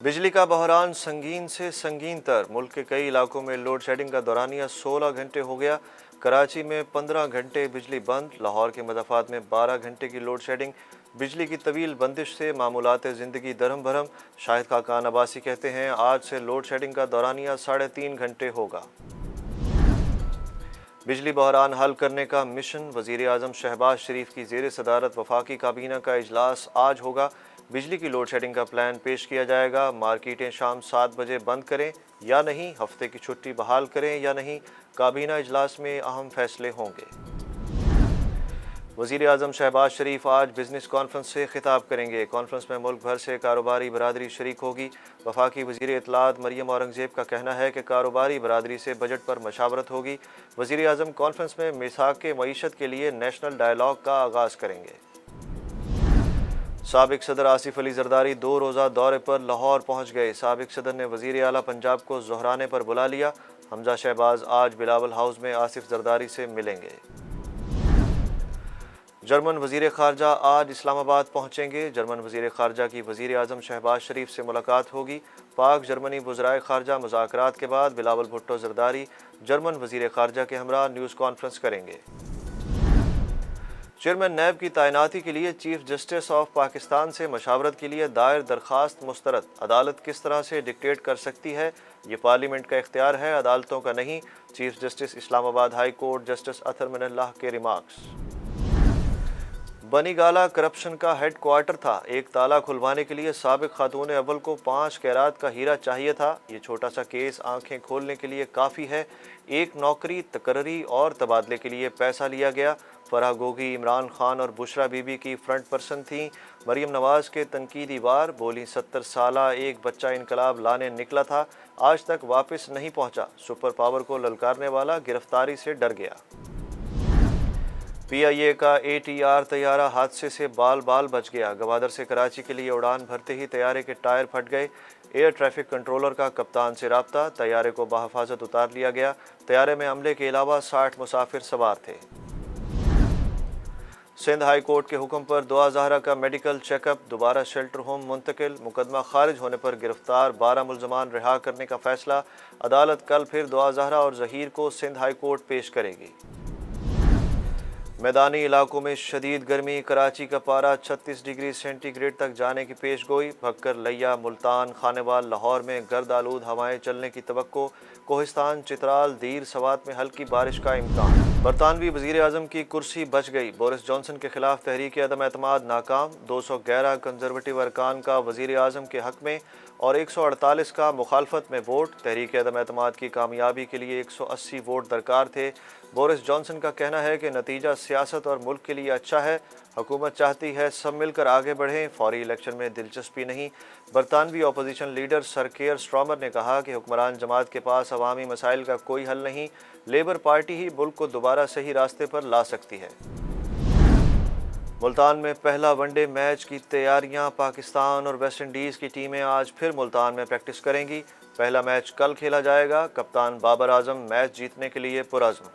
बिजली का बहरान संगीन से संगीन तर। मुल्क के कई इलाकों में लोड शेडिंग का दौरानिया 16 घंटे हो गया। कराची में 15 घंटे बिजली बंद, लाहौर के मज़ाफ़ात में 12 घंटे की लोड शेडिंग। बिजली की तवील बंदिश से मामूलात ज़िंदगी दरहम भरम। शाहिद खाकान अब्बासी कहते हैं आज से लोड शेडिंग का दौरानिया 3.5 घंटे होगा। बिजली बहरान हल करने का मिशन। वज़ीर आज़म शहबाज शरीफ की ज़ेर सदारत वफाकी काबीना का इजलास आज होगा। बिजली की लोड शेडिंग का प्लान पेश किया जाएगा। मार्केटें शाम 7 बजे बंद करें या नहीं, हफ्ते की छुट्टी बहाल करें या नहीं, काबीना इजलास में अहम फैसले होंगे। वज़ीर आज़म शहबाज शरीफ आज बिजनेस कॉन्फ्रेंस से खिताब करेंगे। कॉन्फ्रेंस में मुल्क भर से कारोबारी बरादरी शरीक होगी। वफाकी वज़ीर इत्तलात मरियम औरंगज़ेब का कहना है कि कारोबारी बरादरी से बजट पर मशावरत होगी। वज़ीर आज़म कॉन्फ्रेंस में मिसाक मईशत के लिए नेशनल डायलॉग का आगाज़ करेंगे। साबिक सदर आसिफ अली जरदारी 2 रोज़ा दौरे पर लाहौर पहुँच गए। साबिक सदर ने वज़ीर आला पंजाब को ज़ोहराने पर बुला लिया। हमजा शहबाज आज बिलावल हाउस में आसिफ जरदारी से मिलेंगे। जर्मन वज़ीर ख़ारजा आज इस्लामाबाद पहुँचेंगे। जर्मन वज़ीर ख़ारजा की वज़ीर आज़म शहबाज शरीफ से मुलाकात होगी। पाक जर्मनी वज़राए ख़ारजा मुज़ाकरात के बाद बिलावल भुट्टो जरदारी जर्मन वज़ीर ख़ारजा के हमरा न्यूज़ कॉन्फ्रेंस करेंगे। चेयरमैन नैब की तैनाती के लिए चीफ जस्टिस ऑफ पाकिस्तान से मशावरत के लिए दायर दरख्वास्त मुस्तरद। अदालत किस तरह से डिक्टेट कर सकती है, ये पार्लियामेंट का इख्तियार है, अदालतों का नहीं। Chief justice Islamabad high court justice Athar Minallah के रिमार्क्स। बनी गाला करप्शन का हेड क्वार्टर था। एक ताला खुलवाने के लिए साबिक खातून अव्वल को 5 कैरात का हीरा चाहिए था। ये छोटा सा केस आंखें खोलने के लिए काफ़ी है। एक नौकरी, तकर्री और तबादले के लिए पैसा लिया गया। फराह गोगी इमरान खान और बुशरा बीबी की फ्रंट पर्सन थीं। मरीम नवाज़ के तनकीदी वार। बोली 70 साला एक बच्चा इनकलाब लाने निकला था, आज तक वापस नहीं पहुंचा। सुपर पावर को ललकारने वाला गिरफ्तारी से डर गया। PIA का ATR तैयारा हादसे से बाल बाल बच गया। गवादर से कराची के लिए उड़ान भरते ही तैयारे के टायर फट गए। एयर ट्रैफिक कंट्रोलर का कप्तान से राब्ता, तैयारे को बहफाजत उतार लिया गया। तैयारे में अमले के अलावा 60 मुसाफिर सवार थे। सिंध हाई कोर्ट के हुक्म पर दुआ ज़हरा का मेडिकल चेकअप, दोबारा शेल्टर होम मुंतकिल। मुकदमा खारिज होने पर गिरफ्तार 12 मुल्ज़मान रिहा करने का फैसला। अदालत कल फिर दुआ ज़हरा और ज़हीर को सिंध हाई कोर्ट पेश करेगी। मैदानी इलाकों में शदीद गर्मी। कराची का पारा 36 डिग्री सेंटीग्रेड तक जाने की पेश गोई। भक्कर, लिया, मुल्तान, खानेवाल, लाहौर में गर्द आलूद हवाएं चलने की तवक्को। कोहिस्तान, चित्राल, दीर, सवात में हल्की बारिश का इम्कान। बरतानवी वज़ीर आज़म की कुर्सी बच गई। बोरिस जॉनसन के खिलाफ तहरीक अदम एतमाद नाकाम। 211 कंजर्वेटिव अरकान का वज़ीर आज़म के हक़ में और 148 का मुखालफत में वोट। तहरीक अदम एतमाद की कामयाबी के लिए 180 वोट दरकार थे। बोरिस जॉनसन का कहना है कि नतीजा सियासत और मुल्क के लिए अच्छा है। हुकूमत चाहती है सब मिलकर आगे बढ़ें, फौरी इलेक्शन में दिलचस्पी नहीं। बरतानवी अपोजिशन लीडर सर केयर स्ट्रॉमर ने कहा कि हुक्मरान जमात के पास अवामी मसाइल का कोई हल नहीं। लेबर पार्टी ही मुल्क को दोबारा सही रास्ते पर ला सकती है। मुल्तान में पहला वनडे मैच की तैयारियां। पाकिस्तान और वेस्ट इंडीज़ की टीमें आज फिर मुल्तान में प्रैक्टिस करेंगी। पहला मैच कल खेला जाएगा। कप्तान बाबर आजम मैच जीतने के लिए पुरअज़्म।